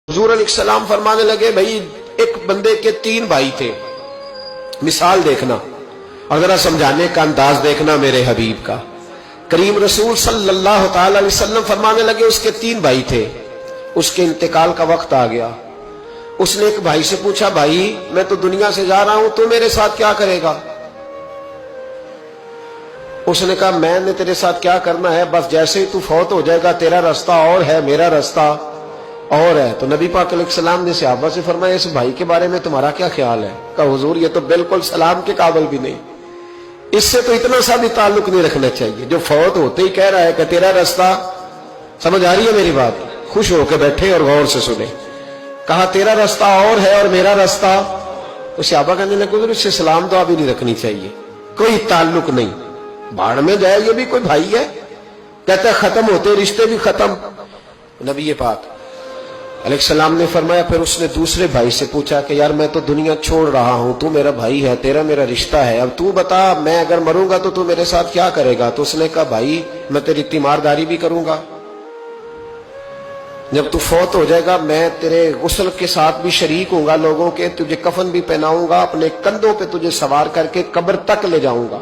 حضور علیہ السلام فرمانے لگے بھائی ایک بندے کے 3 بھائی تھے، مثال دیکھنا اور ذرا سمجھانے کا انداز دیکھنا میرے حبیب کا۔ کریم رسول صلی اللہ تعالی علیہ وسلم فرمانے لگے اس کے 3 بھائی تھے، اس کے انتقال کا وقت آ گیا۔ اس نے ایک بھائی سے پوچھا بھائی میں تو دنیا سے جا رہا ہوں، تو میرے ساتھ کیا کرے گا؟ اس نے کہا میں نے تیرے ساتھ کیا کرنا ہے، بس جیسے ہی تو فوت ہو جائے گا تیرا راستہ اور ہے میرا راستہ اور ہے۔ تو نبی پاک علیہ السلام نے صحابہ سے فرمایا اس بھائی کے بارے میں تمہارا کیا خیال ہے؟ کہا حضور یہ تو بالکل سلام کے قابل بھی نہیں، اس سے تو اتنا سا بھی تعلق نہیں رکھنا چاہیے، جو فوت ہوتے ہی کہہ رہا ہے کہ تیرا راستہ۔ سمجھ آ رہی ہے میری بات؟ خوش ہو کے بیٹھے اور غور سے سنے۔ کہا تیرا راستہ اور ہے اور میرا راستہ، تو صحابہ کہنے لگے حضور اس سے سلام دعا بھی نہیں رکھنی چاہیے، کوئی تعلق نہیں، بھاڑ میں جائے یہ بھی کوئی بھائی ہے؟ کہتا ہے ختم ہوتے رشتے بھی ختم۔ نبی پاک علیہ السلام نے فرمایا پھر اس نے دوسرے بھائی سے پوچھا کہ یار میں تو دنیا چھوڑ رہا ہوں، تو میرا بھائی ہے، تیرا میرا رشتہ ہے، اب تو بتا میں اگر مروں گا تو میرے ساتھ کیا کرے گا؟ تو اس نے کہا بھائی میں تیری تیمارداری بھی کروں گا، جب تو فوت ہو جائے گا میں تیرے غسل کے ساتھ بھی شریک ہوں گا، لوگوں کے تجھے کفن بھی پہناؤں گا، اپنے کندھوں پہ تجھے سوار کر کے قبر تک لے جاؤں گا،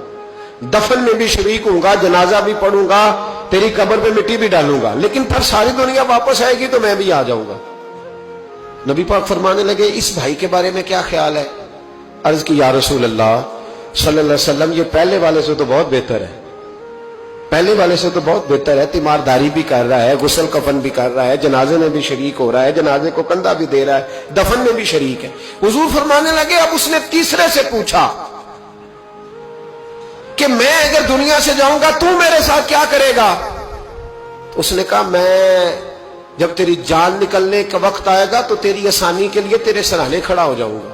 دفن میں بھی شریک ہوں گا، جنازہ بھی پڑھوں گا، تیری قبر پہ مٹی بھی ڈالوں گا، لیکن پھر ساری دنیا واپس آئے گی تو میں بھی آ جاؤں گا۔ نبی پاک فرمانے لگے اس بھائی کے بارے میں کیا خیال ہے؟ عرض کی یا رسول اللہ صلی اللہ علیہ وسلم یہ پہلے والے سے تو بہت بہتر ہے، پہلے والے سے تو بہت بہتر ہے، تیمارداری بھی کر رہا ہے، غسل کفن بھی کر رہا ہے، جنازے میں بھی شریک ہو رہا ہے، جنازے کو کندھا بھی دے رہا ہے، دفن میں بھی شریک ہے۔ حضور فرمانے لگے اب اس نے تیسرے سے پوچھا کہ میں اگر دنیا سے جاؤں گا تو میرے ساتھ کیا کرے گا؟ اس نے کہا میں جب تیری جان نکلنے کا وقت آئے گا تو تیری آسانی کے لیے تیرے سرانے کھڑا ہو جاؤں گا،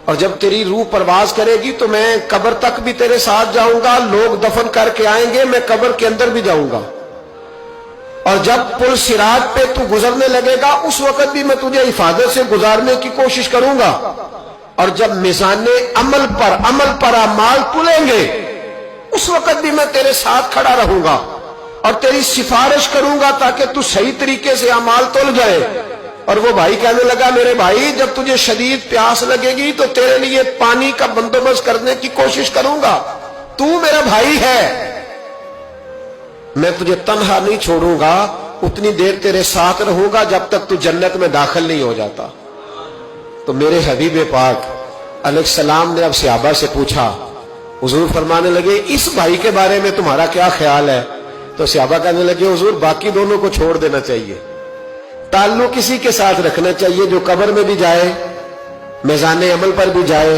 اور جب تیری روح پرواز کرے گی تو میں قبر تک بھی تیرے ساتھ جاؤں گا، لوگ دفن کر کے آئیں گے میں قبر کے اندر بھی جاؤں گا، اور جب پل صراط پہ تو گزرنے لگے گا اس وقت بھی میں تجھے حفاظت سے گزارنے کی کوشش کروں گا، اور جب میزان عمل پر اعمال تلیں گے اس وقت بھی میں تیرے ساتھ کھڑا رہوں گا اور تیری سفارش کروں گا تاکہ تو صحیح طریقے سے اعمال تل جائے۔ اور وہ بھائی کہنے لگا میرے بھائی جب تجھے شدید پیاس لگے گی تو تیرے لیے پانی کا بندوبست کرنے کی کوشش کروں گا، تو میرا بھائی ہے، میں تجھے تنہا نہیں چھوڑوں گا، اتنی دیر تیرے ساتھ رہوں گا جب تک تو جنت میں داخل نہیں ہو جاتا۔ تو میرے حبیب پاک علیہ السلام نے اب صحابہ سے پوچھا، حضور فرمانے لگے اس بھائی کے بارے میں تمہارا کیا خیال ہے؟ تو صحابہ کہنے لگے حضور باقی دونوں کو چھوڑ دینا چاہیے، تعلق کسی کے ساتھ رکھنا چاہیے جو قبر میں بھی جائے، میزان عمل پر بھی جائے،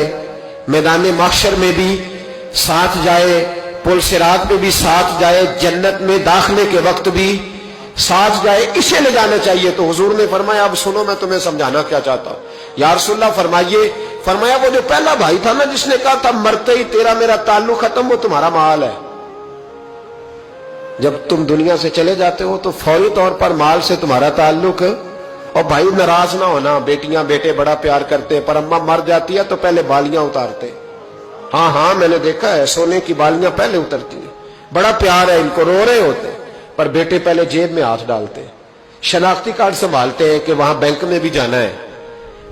میدان محشر میں بھی ساتھ جائے، پل صراط پہ بھی ساتھ جائے، جنت میں داخلے کے وقت بھی ساتھ جائے، اسے لے جانا چاہیے۔ تو حضور نے فرمایا اب سنو میں تمہیں سمجھانا کیا چاہتا ہوں۔ یا رسول اللہ فرمائیے۔ فرمایا وہ جو پہلا بھائی تھا نا جس نے کہا تھا مرتے ہی تیرا میرا تعلق ختم، وہ تمہارا مال ہے، جب تم دنیا سے چلے جاتے ہو تو فوری طور پر مال سے تمہارا تعلق۔ اور بھائی ناراض نہ ہونا، بیٹیاں بیٹے بڑا پیار کرتے پر اماں مر جاتی ہے تو پہلے بالیاں اتارتے، ہاں میں نے دیکھا ہے سونے کی بالیاں پہلے اترتی ہیں، بڑا پیار ہے ان کو، رو رہے ہوتے پر بیٹے پہلے جیب میں ہاتھ ڈالتے، شناختی کارڈ سنبھالتے ہیں کہ وہاں بینک میں بھی جانا ہے،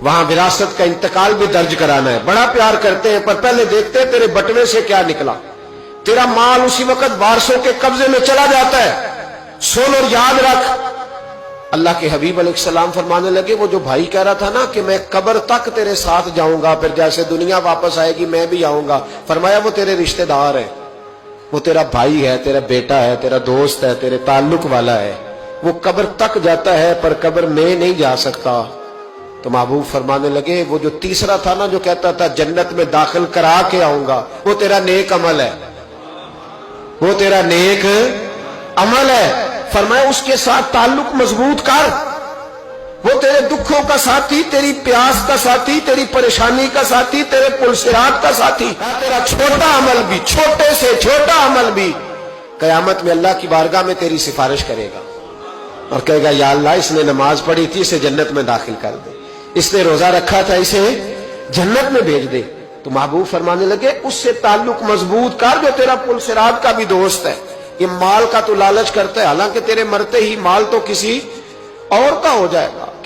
وہاں وراثت کا انتقال بھی درج کرانا ہے، بڑا پیار کرتے ہیں پر پہلے دیکھتے تیرے بٹوے سے کیا نکلا، تیرا مال اسی وقت وارثوں کے قبضے میں چلا جاتا ہے۔ سن اور یاد رکھ، اللہ کے حبیب علیہ السلام فرمانے لگے وہ جو بھائی کہہ رہا تھا نا کہ میں قبر تک تیرے ساتھ جاؤں گا پھر جیسے دنیا واپس آئے گی میں بھی آؤں گا، فرمایا وہ تیرے رشتہ دار ہے، وہ تیرا بھائی ہے، تیرا بیٹا ہے، تیرا دوست ہے، تیرے تعلق والا ہے، وہ قبر تک جاتا ہے پر قبر میں نہیں جا سکتا۔ تو محبوب فرمانے لگے وہ جو تیسرا تھا نا جو کہتا تھا جنت میں داخل کرا کے آؤں گا، وہ تیرا نیک عمل ہے، وہ تیرا نیک عمل ہے، فرمایا اس کے ساتھ تعلق مضبوط کر، وہ تیرے دکھوں کا ساتھی، تیری پیاس کا ساتھی، تیری پریشانی کا ساتھی، تیرے پل صراط کا ساتھی، تیرا چھوٹا عمل بھی، چھوٹے سے چھوٹا عمل بھی قیامت میں اللہ کی بارگاہ میں تیری سفارش کرے گا اور کہے گا یا اللہ اس نے نماز پڑھی تھی اسے جنت میں داخل کر دے، اس نے روزہ رکھا تھا اسے جنت میں بھیج دے۔ تو محبوب فرمانے لگے اس سے تعلق مضبوط کر جو تیرا پل صراط کا بھی دوست ہے، یہ مال کا تو لالچ کرتا ہے، حالانکہ تیرے مرتے ہی مال تو کسی اور کا ہو جائے گا۔